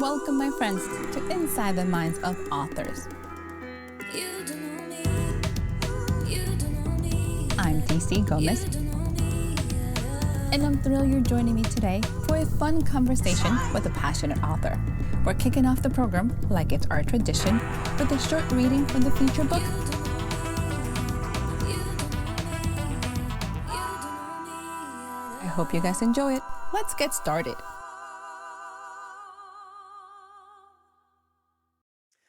Welcome, my friends, to Inside the Minds of Authors. I'm DC Gomez, and I'm thrilled you're joining me today for a fun conversation with a passionate author. We're kicking off the program, like it's our tradition, with a short reading from the feature book. I hope you guys enjoy it. Let's get started.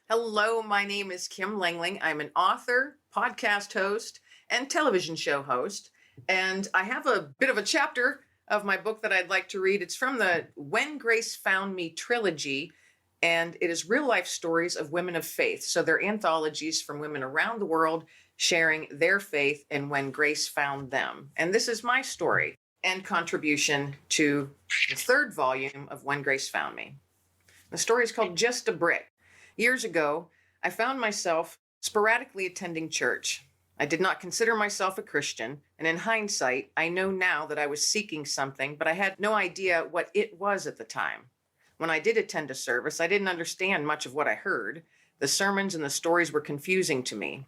Hello, my name is Kim Lengling. I'm an author, podcast host, and television show host. And I have a bit of a chapter of my book that I'd like to read. It's from the When Grace Found Me trilogy, and it is real life stories of women of faith. So they're anthologies from women around the world sharing their faith and when grace found them. And this is my story and contribution to the third volume of When Grace Found Me. The story is called Just a Brick. Years ago, I found myself sporadically attending church. I did not consider myself a Christian, and in hindsight, I know now that I was seeking something, but I had no idea what it was at the time. When I did attend a service, I didn't understand much of what I heard. The sermons and the stories were confusing to me.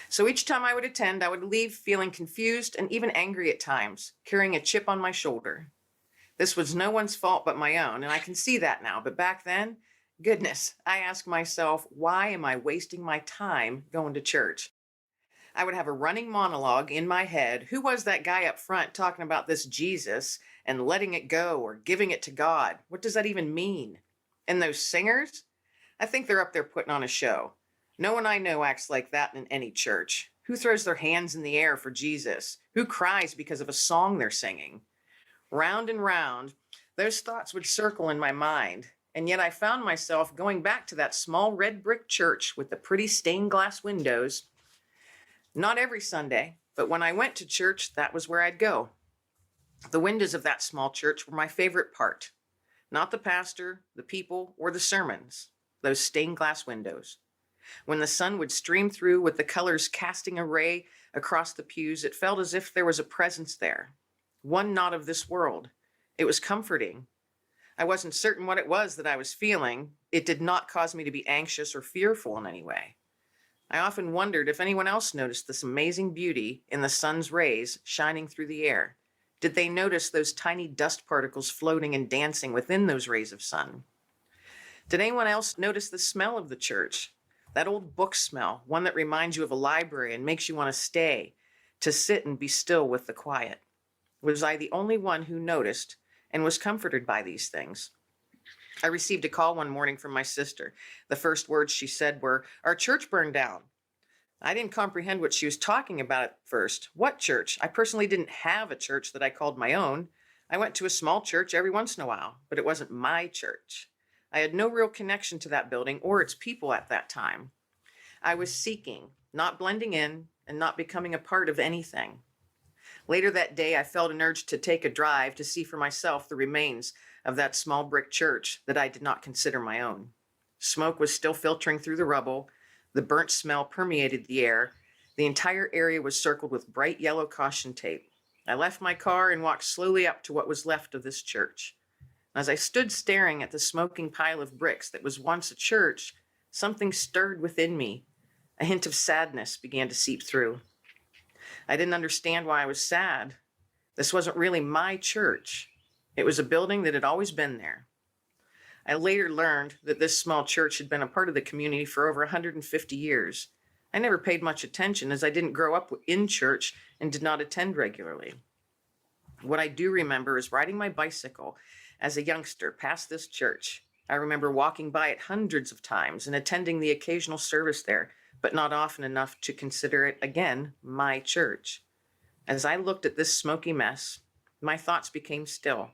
So each time I would attend, I would leave feeling confused and even angry at times, carrying a chip on my shoulder. This was no one's fault but my own, and I can see that now, but back then, goodness, I asked myself, why am I wasting my time going to church? I would have a running monologue in my head. Who was that guy up front talking about this Jesus and letting it go or giving it to God? What does that even mean? And those singers? I think they're up there putting on a show. No one I know acts like that in any church. Who throws their hands in the air for Jesus? Who cries because of a song they're singing? Round and round, those thoughts would circle in my mind. And yet I found myself going back to that small red brick church with the pretty stained glass windows. Not every Sunday, but when I went to church, that was where I'd go. The windows of that small church were my favorite part. Not the pastor, the people, or the sermons. Those stained glass windows. When the sun would stream through with the colors casting a ray across the pews, it felt as if there was a presence there. One not of this world. It was comforting. I wasn't certain what it was that I was feeling. It did not cause me to be anxious or fearful in any way. I often wondered if anyone else noticed this amazing beauty in the sun's rays shining through the air. Did they notice those tiny dust particles floating and dancing within those rays of sun? Did anyone else notice the smell of the church? That old book smell, one that reminds you of a library and makes you want to stay, to sit and be still with the quiet. Was I the only one who noticed and was comforted by these things? I received a call one morning from my sister. The first words she said were, "Our church burned down." I didn't comprehend what she was talking about at first. What church? I personally didn't have a church that I called my own. I went to a small church every once in a while, but it wasn't my church. I had no real connection to that building or its people at that time. I was seeking, not blending in, and not becoming a part of anything. Later that day, I felt an urge to take a drive to see for myself the remains of that small brick church that I did not consider my own. Smoke was still filtering through the rubble. The burnt smell permeated the air. The entire area was circled with bright yellow caution tape. I left my car and walked slowly up to what was left of this church. As I stood staring at the smoking pile of bricks that was once a church, something stirred within me. A hint of sadness began to seep through. I didn't understand why I was sad. This wasn't really my church. It was a building that had always been there. I later learned that this small church had been a part of the community for over 150 years. I never paid much attention as I didn't grow up in church and did not attend regularly. What I do remember is riding my bicycle as a youngster past this church. I remember walking by it hundreds of times and attending the occasional service there, but not often enough to consider it, again, my church. As I looked at this smoky mess, my thoughts became still.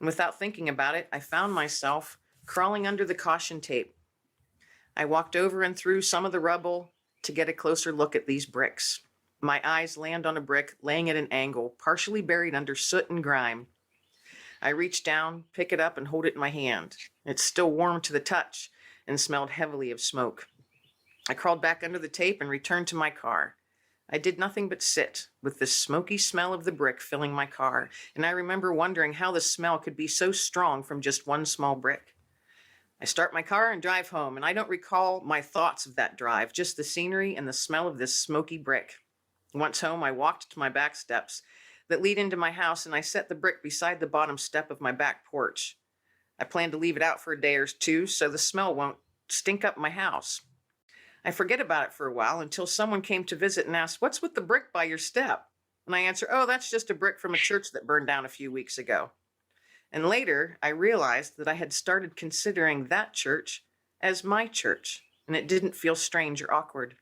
And without thinking about it, I found myself crawling under the caution tape. I walked over and through some of the rubble to get a closer look at these bricks. My eyes land on a brick laying at an angle, partially buried under soot and grime. I reach down, pick it up, and hold it in my hand. It's still warm to the touch and smelled heavily of smoke. I crawled back under the tape and returned to my car. I did nothing but sit, with the smoky smell of the brick filling my car, and I remember wondering how the smell could be so strong from just one small brick. I start my car and drive home, and I don't recall my thoughts of that drive, just the scenery and the smell of this smoky brick. Once home, I walked to my back steps that lead into my house, and I set the brick beside the bottom step of my back porch. I plan to leave it out for a day or two so the smell won't stink up my house. I forget about it for a while until someone came to visit and asked, "What's with the brick by your step?" And I answer, "Oh, that's just a brick from a church that burned down a few weeks ago." And later, I realized that I had started considering that church as my church, and it didn't feel strange or awkward.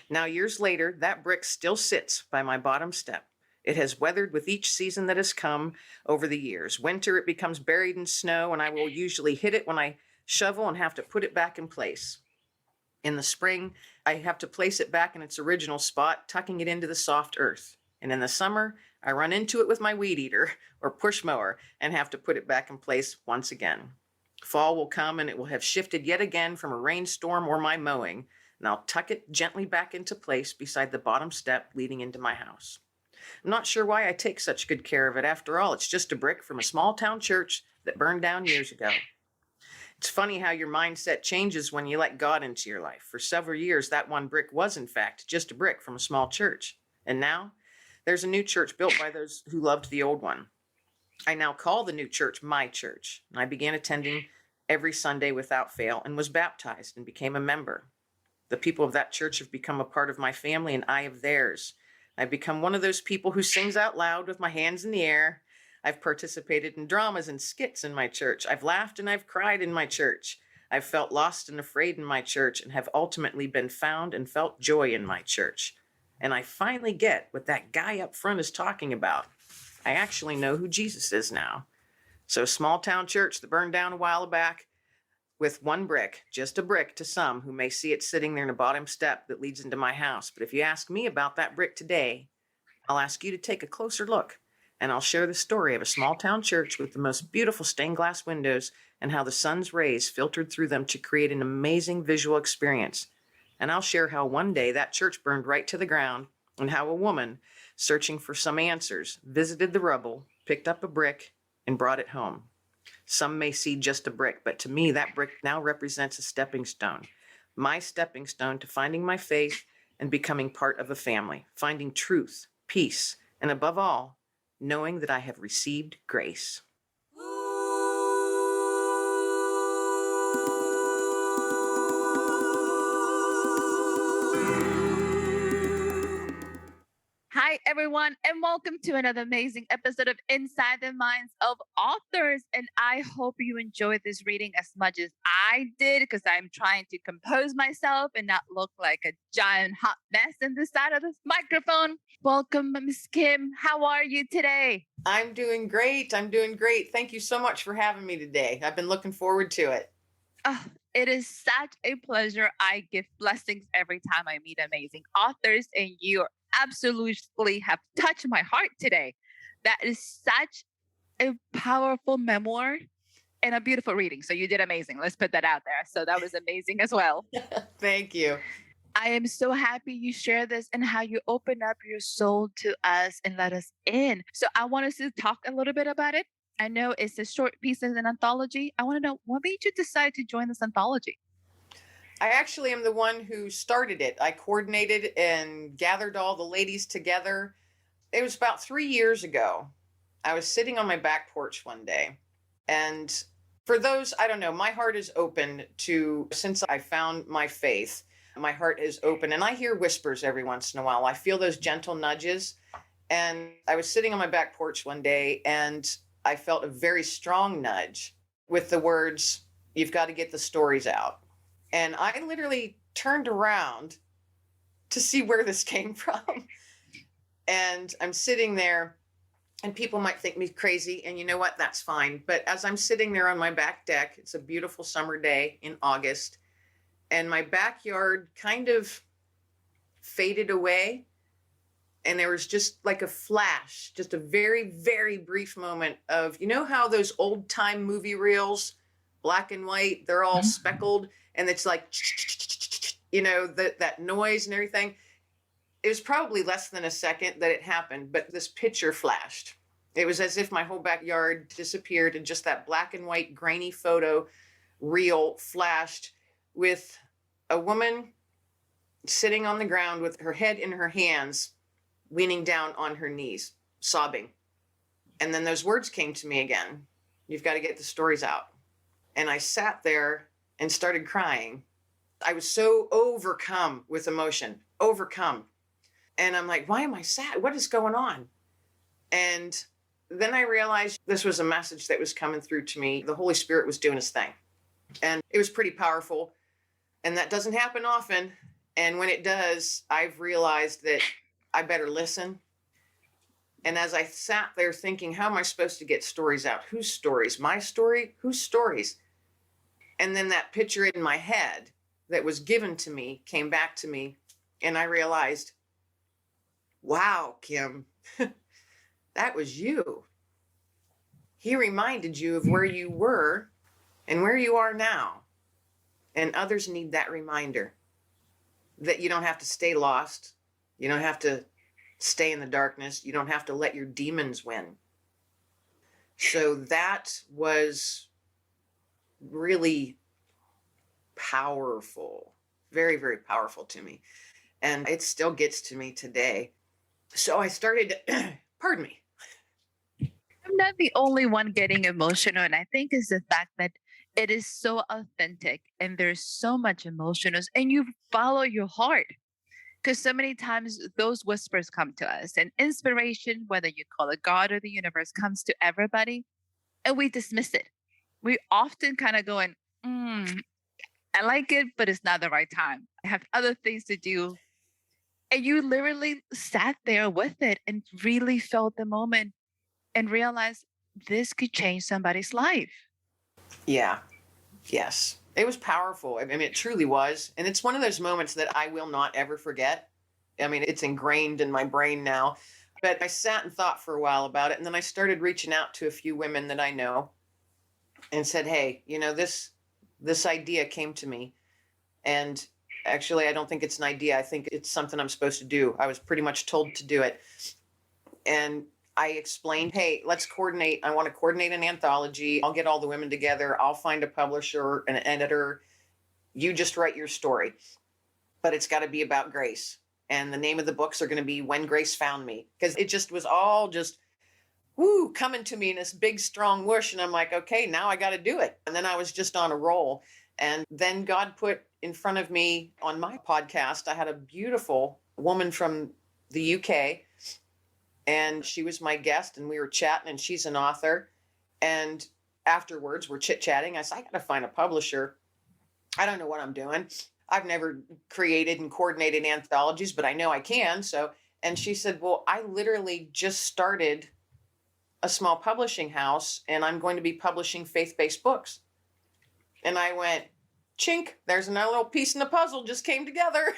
Now, years later, that brick still sits by my bottom step. It has weathered with each season that has come over the years. Winter, it becomes buried in snow, and I will usually hit it when I shovel and have to put it back in place. In the spring, I have to place it back in its original spot, tucking it into the soft earth. And in the summer, I run into it with my weed eater or push mower and have to put it back in place once again. Fall will come and it will have shifted yet again from a rainstorm or my mowing, and I'll tuck it gently back into place beside the bottom step leading into my house. I'm not sure why I take such good care of it. After all, it's just a brick from a small town church that burned down years ago. It's funny how your mindset changes when you let God into your life. For several years, that one brick was, in fact, just a brick from a small church. And now, there's a new church built by those who loved the old one. I now call the new church my church. And I began attending every Sunday without fail and was baptized and became a member. The people of that church have become a part of my family and I of theirs. I've become one of those people who sings out loud with my hands in the air. I've participated in dramas and skits in my church. I've laughed and I've cried in my church. I've felt lost and afraid in my church and have ultimately been found and felt joy in my church. And I finally get what that guy up front is talking about. I actually know who Jesus is now. So small town church that burned down a while back with one brick, just a brick to some who may see it sitting there in the bottom step that leads into my house. But if you ask me about that brick today, I'll ask you to take a closer look. And I'll share the story of a small town church with the most beautiful stained glass windows and how the sun's rays filtered through them to create an amazing visual experience. And I'll share how one day that church burned right to the ground and how a woman, searching for some answers, visited the rubble, picked up a brick, and brought it home. Some may see just a brick, but to me, that brick now represents a stepping stone. My stepping stone to finding my faith and becoming part of a family, finding truth, peace, and above all, knowing that I have received grace. Hi, everyone, and welcome to another amazing episode of Inside the Minds of Authors. And I hope you enjoyed this reading as much as I did, because I'm trying to compose myself and not look like a giant hot mess in the side of this microphone. Welcome, Miss Kim. How are you today? I'm doing great. Thank you so much for having me today. I've been looking forward to it. Oh, it is such a pleasure. I give blessings every time I meet amazing authors, and you absolutely have touched my heart today. That is such a powerful memoir and a beautiful reading. So you did amazing. Let's put that out there. So that was amazing as well. Thank you. I am so happy you share this and how you open up your soul to us and let us in. So I want us to talk a little bit about it. I know it's a short piece in an anthology. I want to know, what made you decide to join this anthology? I actually am the one who started it. I coordinated and gathered all the ladies together. It was about 3 years ago. I was sitting on my back porch one day. And for those, I don't know, my heart is open to, since I found my faith, my heart is open. And I hear whispers every once in a while. I feel those gentle nudges. And I was sitting on my back porch one day and I felt a very strong nudge with the words, "You've got to get the stories out." And I literally turned around to see where this came from. And I'm sitting there, and people might think me crazy. And you know what? That's fine. But as I'm sitting there on my back deck, it's a beautiful summer day in August, and my backyard kind of faded away. And there was just like a flash, just a very, very brief moment of, you know how those old time movie reels, black and white, they're all speckled, and it's like, you know, that noise and everything. It was probably less than a second that it happened, but this picture flashed. It was as if my whole backyard disappeared and just that black and white grainy photo reel flashed with a woman sitting on the ground with her head in her hands, leaning down on her knees, sobbing. And then those words came to me again. You've got to get the stories out. And I sat there and started crying. I was so overcome with emotion, overcome. And I'm like, why am I sad? What is going on? And then I realized this was a message that was coming through to me. The Holy Spirit was doing his thing. And it was pretty powerful. And that doesn't happen often. And when it does, I've realized that I better listen. And as I sat there thinking, how am I supposed to get stories out? Whose stories? My story? Whose stories? And then that picture in my head that was given to me came back to me. And I realized, wow, Kim, that was you. He reminded you of where you were and where you are now. And others need that reminder that you don't have to stay lost. You don't have to stay in the darkness. You don't have to let your demons win. So that was really powerful, very, very powerful to me. And it still gets to me today. So I started, pardon me. I'm not the only one getting emotional. And I think it's the fact that it is so authentic and there's so much emotional and you follow your heart. Because so many times those whispers come to us and inspiration, whether you call it God or the universe, comes to everybody and we dismiss it. We often kind of going, I like it, but it's not the right time. I have other things to do. And you literally sat there with it and really felt the moment and realized this could change somebody's life. Yeah. Yes. It was powerful. I mean, it truly was. And it's one of those moments that I will not ever forget. I mean, it's ingrained in my brain now. But I sat and thought for a while about it. And then I started reaching out to a few women that I know and said, hey, you know, this idea came to me. And actually, I don't think it's an idea. I think it's something I'm supposed to do. I was pretty much told to do it. And I explained, hey, let's coordinate. I want to coordinate an anthology. I'll get all the women together. I'll find a publisher, an editor. You just write your story. But it's got to be about grace. And the name of the books are going to be When Grace Found Me. Because it just was all just, coming to me in this big, strong whoosh. And I'm like, okay, now I got to do it. And then I was just on a roll. And then God put in front of me on my podcast, I had a beautiful woman from the UK. And she was my guest and we were chatting and she's an author. And afterwards we're chit-chatting. I said, I got to find a publisher. I don't know what I'm doing. I've never created and coordinated anthologies, but I know I can. So, and she said, well, I literally just started a small publishing house and I'm going to be publishing faith-based books. And I went, chink, there's another little piece in the puzzle just came together.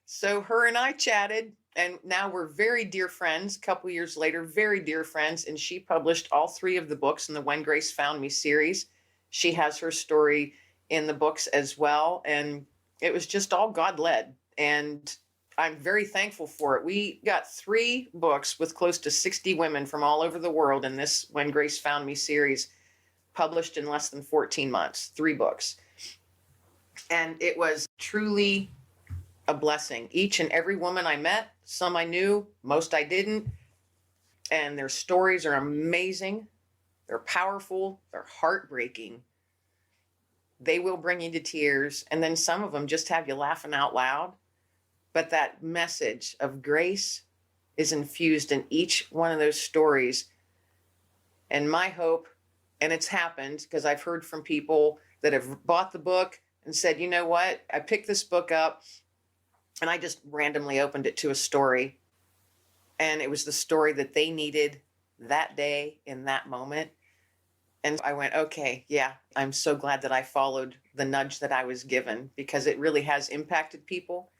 So her and I chatted. And now we're very dear friends. A couple years later, very dear friends. And she published all 3 of the books in the When Grace Found Me series. She has her story in the books as well. And it was just all God-led. And I'm very thankful for it. We got 3 books with close to 60 women from all over the world in this When Grace Found Me series, published in less than 14 months, 3 books. And it was truly a blessing. Each and every woman I met, some I knew, most I didn't. And their stories are amazing. They're powerful. They're heartbreaking. They will bring you to tears. And then some of them just have you laughing out loud. But that message of grace is infused in each one of those stories. And my hope, and it's happened because I've heard from people that have bought the book and said, you know what, I picked this book up and I just randomly opened it to a story. And it was the story that they needed that day in that moment. And I went, okay, yeah, I'm so glad that I followed the nudge that I was given because it really has impacted people.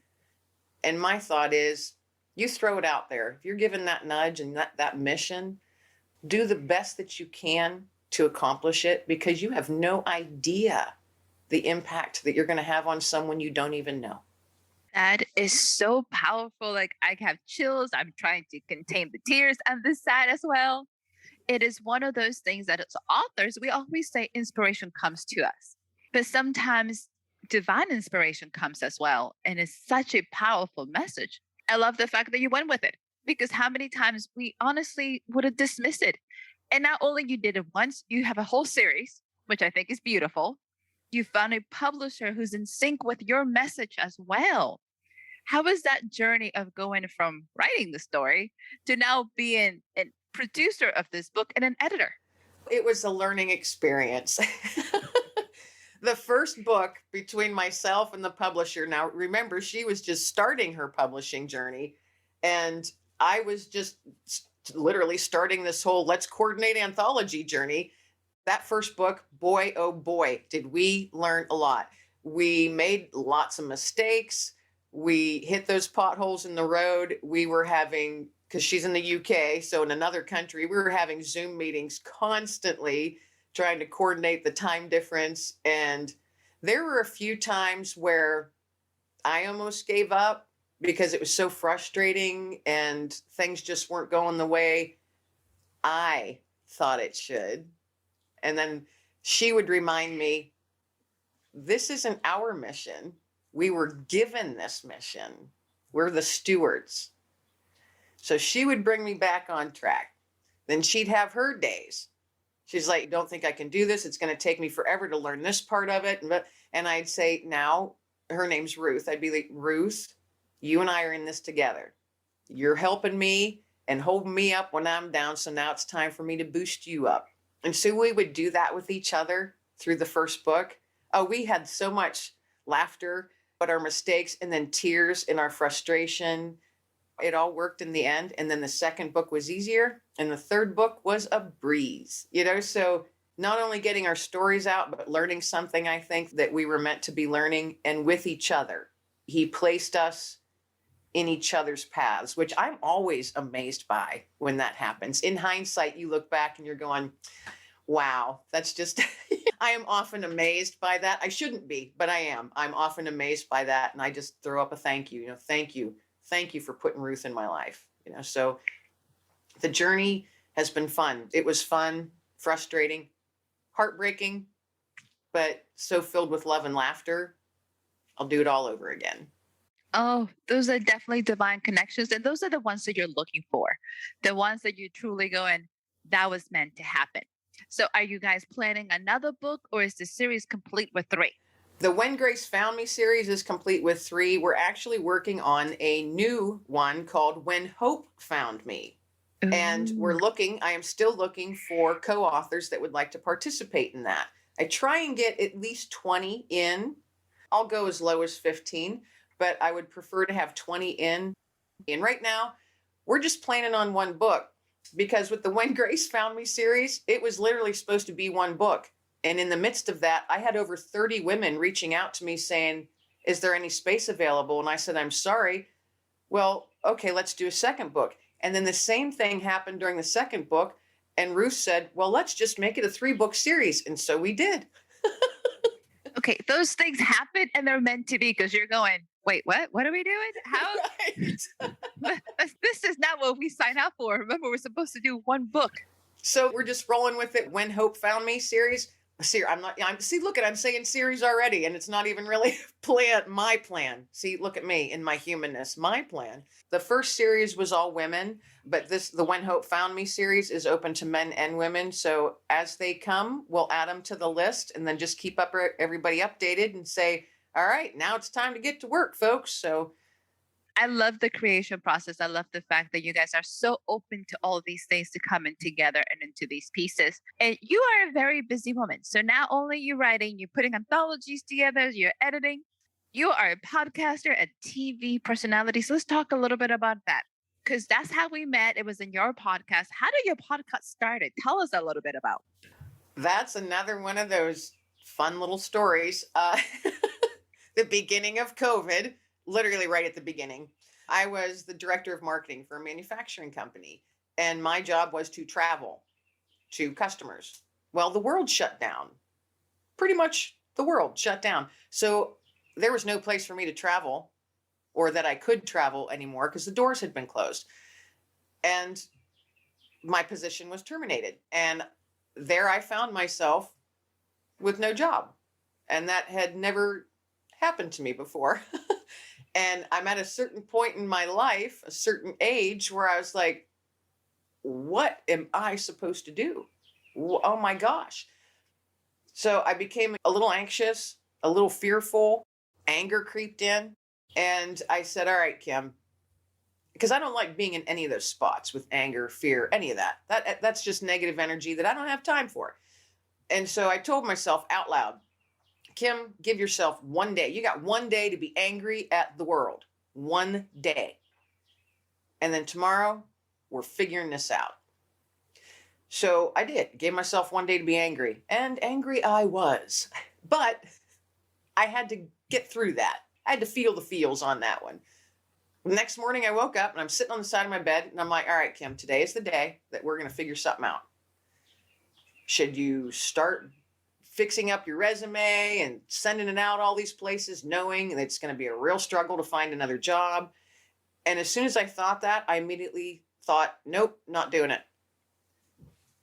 And my thought is, you throw it out there. If you're given that nudge and that mission, do the best that you can to accomplish it because you have no idea the impact that you're going to have on someone you don't even know. That is so powerful. Like I have chills. I'm trying to contain the tears on this side as well. It is one of those things that as authors, we always say inspiration comes to us. But sometimes divine inspiration comes as well. And it's such a powerful message. I love the fact that you went with it because how many times we honestly would have dismissed it. And not only you did it once, you have a whole series, which I think is beautiful. You found a publisher who's in sync with your message as well. How was that journey of going from writing the story to now being a producer of this book and an editor? It was a learning experience. The first book between myself and the publisher, now remember, she was just starting her publishing journey, and I was just literally starting this whole let's coordinate anthology journey. That first book, boy, oh boy, did we learn a lot. We made lots of mistakes. We hit those potholes in the road. We were having, because she's in the UK, so in another country, we were having Zoom meetings constantly trying to coordinate the time difference. And there were a few times where I almost gave up because it was so frustrating and things just weren't going the way I thought it should. And then she would remind me, this isn't our mission. We were given this mission. We're the stewards. So she would bring me back on track. Then she'd have her days. She's like, don't think I can do this. It's going to take me forever to learn this part of it. And I'd say, now, her name's Ruth. I'd be like, Ruth, you and I are in this together. You're helping me and holding me up when I'm down. So now it's time for me to boost you up. And so we would do that with each other through the first book. Oh, we had so much laughter at our mistakes and then tears in our frustration. It all worked in the end. And then the second book was easier. And the third book was a breeze, so not only getting our stories out, but learning something, I think, that we were meant to be learning and with each other. He placed us in each other's paths, which I'm always amazed by when that happens. In hindsight, you look back and you're going, wow, that's just, I am often amazed by that. I shouldn't be, but I am. I'm often amazed by that. And I just throw up a thank you, thank you. Thank you for putting Ruth in my life. So the journey has been fun. It was fun, frustrating, heartbreaking, but so filled with love and laughter. I'll do it all over again. Oh, those are definitely divine connections. And those are the ones that you're looking for. The ones that you truly go in, that was meant to happen. So are you guys planning another book or is the series complete with 3? The When Grace Found Me series is complete with 3. We're actually working on a new one called When Hope Found Me. Ooh. And I am still looking for co-authors that would like to participate in that. I try and get at least 20 in. I'll go as low as 15, but I would prefer to have 20 in. And right now, we're just planning on one book because with the When Grace Found Me series, it was literally supposed to be one book. And in the midst of that, I had over 30 women reaching out to me saying, is there any space available? And I said, I'm sorry. Well, okay, let's do a second book. And then the same thing happened during the second book. And Ruth said, well, let's just make it a 3-book series. And so we did. Okay, those things happen and they're meant to be because you're going, wait, what? What are we doing? How? Right. This is not what we signed up for. Remember, we're supposed to do one book. So we're just rolling with it. When Hope Found Me series. I'm saying series already, and it's not even really my plan. See, look at me in my humanness, my plan. The first series was all women, but the When Hope Found Me series is open to men and women. So as they come, we'll add them to the list and then just keep everybody updated and say, all right, now it's time to get to work, folks. So I love the creation process. I love the fact that you guys are so open to all these things to come in together and into these pieces. And you are a very busy woman. So not only you're writing, you're putting anthologies together, you're editing, you are a podcaster, a TV personality. So let's talk a little bit about that because that's how we met. It was in your podcast. How did your podcast started? Tell us a little bit about. That's another one of those fun little stories. The beginning of COVID. Literally right at the beginning, I was the director of marketing for a manufacturing company, and my job was to travel to customers. Well, the world shut down. Pretty much the world shut down. So there was no place for me to travel or that I could travel anymore because the doors had been closed. And my position was terminated. And there I found myself with no job. And that had never happened to me before. And I'm at a certain point in my life, a certain age, where I was like, what am I supposed to do? Oh my gosh. So I became a little anxious, a little fearful, anger creeped in. And I said, all right, Kim, because I don't like being in any of those spots with anger, fear, any of that. That's just negative energy that I don't have time for. And so I told myself out loud, Kim, give yourself one day. You got one day to be angry at the world. One day. And then tomorrow, we're figuring this out. So I did. Gave myself one day to be angry. And angry I was. But I had to get through that. I had to feel the feels on that one. The next morning I woke up and I'm sitting on the side of my bed and I'm like, all right, Kim, today is the day that we're going to figure something out. Should you start fixing up your resume and sending it out all these places, knowing that it's going to be a real struggle to find another job? And as soon as I thought that, I immediately thought, nope, not doing it.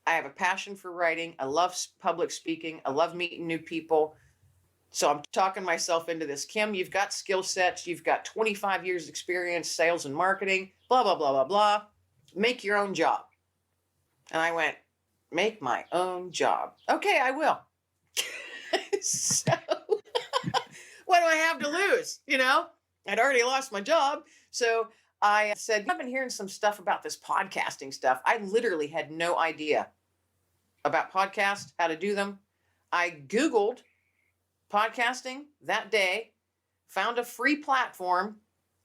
I have a passion for writing. I love public speaking. I love meeting new people. So I'm talking myself into this. Kim, you've got skill sets. You've got 25 years experience, sales and marketing, blah, blah, blah, blah, blah. Make your own job. And I went, make my own job. Okay, I will. So what do I have to lose? You know, I'd already lost my job. So I said, I've been hearing some stuff about this podcasting stuff. I literally had no idea about podcasts, how to do them. I Googled podcasting that day, found a free platform,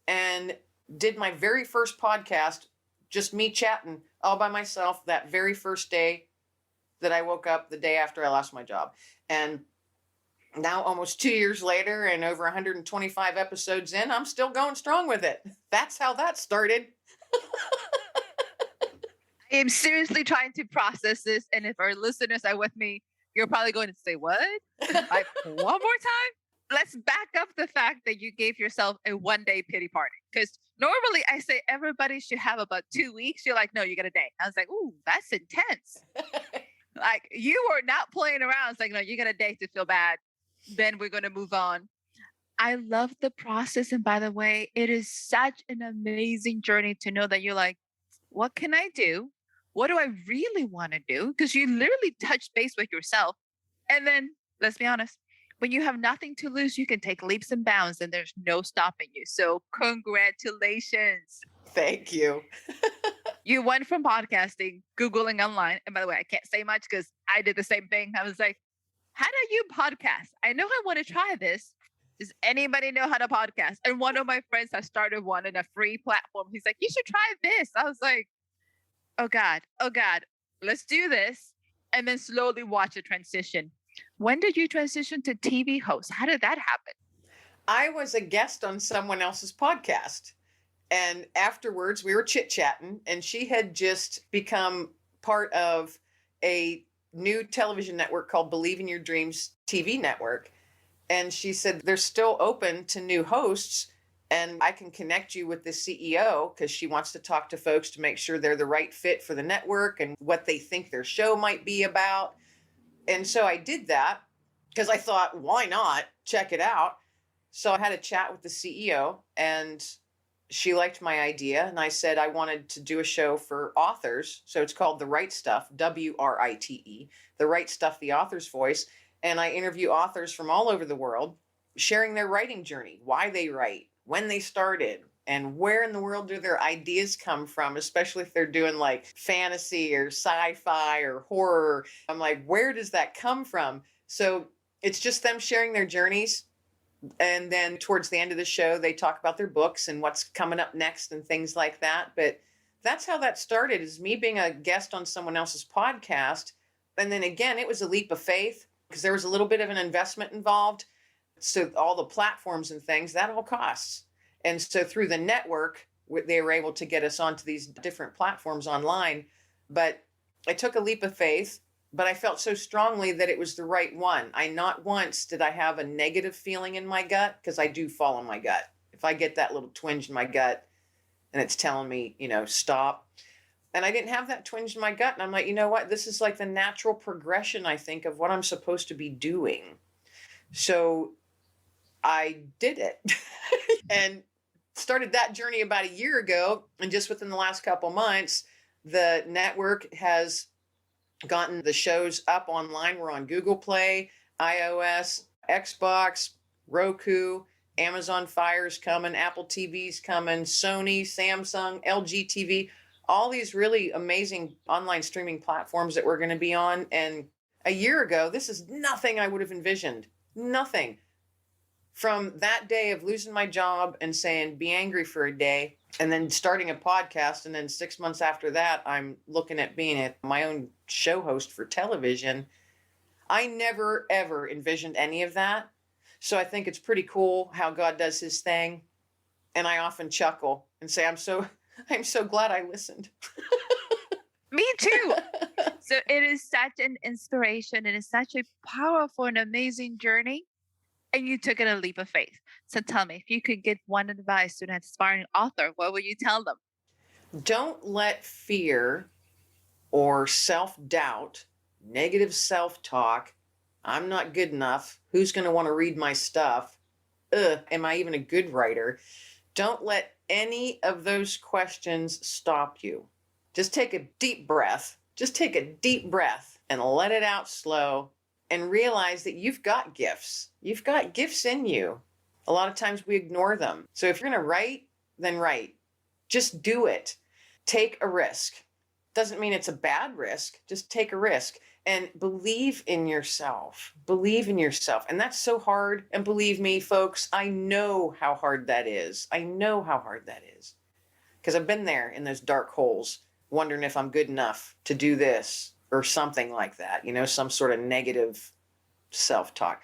and did my very first podcast, just me chatting all by myself that very first day that I woke up the day after I lost my job. And now almost 2 years later and over 125 episodes in, I'm still going strong with it. That's how that started. I am seriously trying to process this. And if our listeners are with me, you're probably going to say, what? Like, one more time? Let's back up the fact that you gave yourself a one-day pity party. Because normally I say everybody should have about 2 weeks. You're like, no, you got a day. I was like, ooh, that's intense. Like, you were not playing around. It's like, no, you got a day to feel bad. Then we're going to move on. I love the process. And by the way, it is such an amazing journey to know that you're like, what can I do? What do I really want to do? Because you literally touch base with yourself. And then, let's be honest, when you have nothing to lose, you can take leaps and bounds and there's no stopping you. So congratulations. Thank you. You went from podcasting, Googling online. And by the way, I can't say much because I did the same thing. I was like, how do you podcast? I know I want to try this. Does anybody know how to podcast? And one of my friends has started one in a free platform. He's like, you should try this. I was like, oh God, let's do this. And then slowly watch a transition. When did you transition to TV host? How did that happen? I was a guest on someone else's podcast. And afterwards, we were chit-chatting, and she had just become part of a new television network called Believe in Your Dreams TV network. And she said, they're still open to new hosts, and I can connect you with the CEO because she wants to talk to folks to make sure they're the right fit for the network and what they think their show might be about. And so I did that because I thought, why not? Check it out. So I had a chat with the CEO, and she liked my idea. And I said I wanted to do a show for authors. So it's called The Right Stuff, WRITE, The Right Stuff, the author's voice. And I interview authors from all over the world, sharing their writing journey, why they write, when they started, and where in the world do their ideas come from, especially if they're doing like fantasy or sci-fi or horror. I'm like, where does that come from? So it's just them sharing their journeys. And then towards the end of the show, they talk about their books and what's coming up next and things like that. But that's how that started, is me being a guest on someone else's podcast. And then again, it was a leap of faith because there was a little bit of an investment involved. So all the platforms and things, that all costs. And so through the network, they were able to get us onto these different platforms online. But I took a leap of faith. But I felt so strongly that it was the right one. Not once did I have a negative feeling in my gut, because I do follow my gut. If I get that little twinge in my gut and it's telling me, stop. And I didn't have that twinge in my gut. And I'm like, you know what? This is like the natural progression, I think, of what I'm supposed to be doing. So I did it and started that journey about a year ago. And just within the last couple months, the network has gotten the shows up online. We're on Google Play, iOS, Xbox, Roku, Amazon Fire's coming, Apple TV's coming, Sony, Samsung, LG TV, all these really amazing online streaming platforms that we're going to be on. And a year ago, this is nothing I would have envisioned. Nothing. From that day of losing my job and saying, be angry for a day, and then starting a podcast. And then 6 months after that, I'm looking at being my own show host for television. I never, ever envisioned any of that. So I think it's pretty cool how God does his thing. And I often chuckle and say, I'm so glad I listened. Me too. So it is such an inspiration. It is such a powerful and amazing journey. And you took it a leap of faith. So tell me, if you could give one advice to an aspiring author, what would you tell them? Don't let fear or self-doubt, negative self-talk, I'm not good enough, who's going to want to read my stuff, am I even a good writer? Don't let any of those questions stop you. Just take a deep breath. Just take a deep breath and let it out slow. And realize that you've got gifts. You've got gifts in you. A lot of times we ignore them. So if you're going to write, then write. Just do it. Take a risk. Doesn't mean it's a bad risk. Just take a risk and believe in yourself. Believe in yourself. And that's so hard. And believe me, folks, I know how hard that is. I know how hard that is. Because I've been there in those dark holes, wondering if I'm good enough to do this or something like that, some sort of negative self-talk.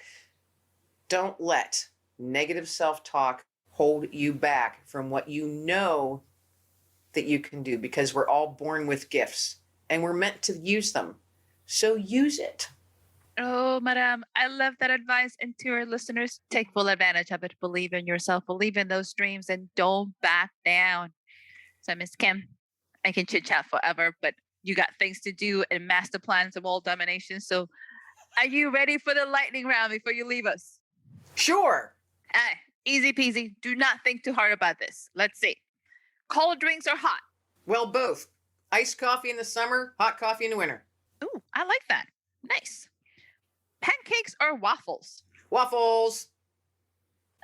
Don't let negative self-talk hold you back from what you know that you can do, because we're all born with gifts and we're meant to use them. So use it. Oh, madam, I love that advice. And to our listeners, take full advantage of it. Believe in yourself, believe in those dreams, and don't back down. So, Miss Kim, I can chit chat forever, but you got things to do and master plans of world domination. So are you ready for the lightning round before you leave us? Sure. Easy peasy. Do not think too hard about this. Let's see. Cold drinks or hot? Well, both. Iced coffee in the summer, hot coffee in the winter. Ooh, I like that. Nice. Pancakes or waffles? Waffles.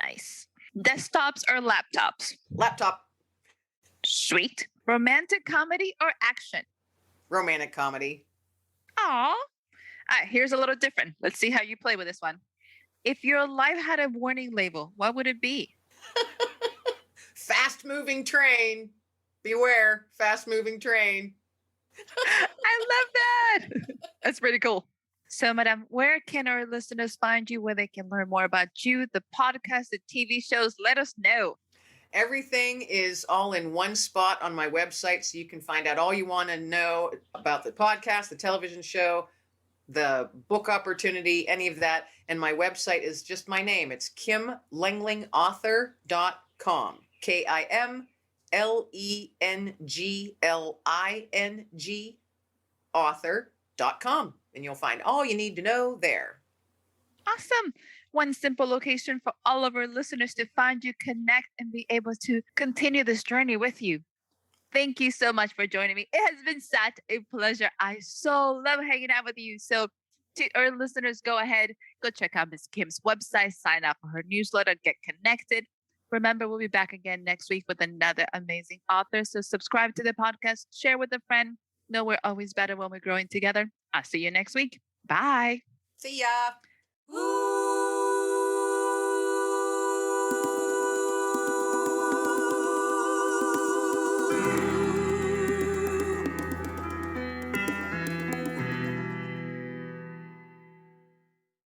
Nice. Desktops or laptops? Laptop. Sweet. Romantic comedy or action? Romantic comedy. Aw. All right, here's a little different. Let's see how you play with this one. If your life had a warning label, what would it be? Fast moving train. Beware, fast moving train. I love that. That's pretty cool. So, madam, where can our listeners find you, where they can learn more about you, the podcast, the TV shows? Let us know. Everything is all in one spot on my website, so you can find out all you want to know about the podcast, the television show, the book opportunity, any of that. And my website is just my name. It's KimLenglingAuthor.com. KimLenglingAuthor.com. And you'll find all you need to know there. Awesome. One simple location for all of our listeners to find you, connect, and be able to continue this journey with you. Thank you so much for joining me. It has been such a pleasure. I so love hanging out with you. So to our listeners, go ahead, go check out Miss Kim's website, sign up for her newsletter, get connected. Remember, we'll be back again next week with another amazing author. So subscribe to the podcast, share with a friend. Know we're always better when we're growing together. I'll see you next week. Bye. See ya. Woo!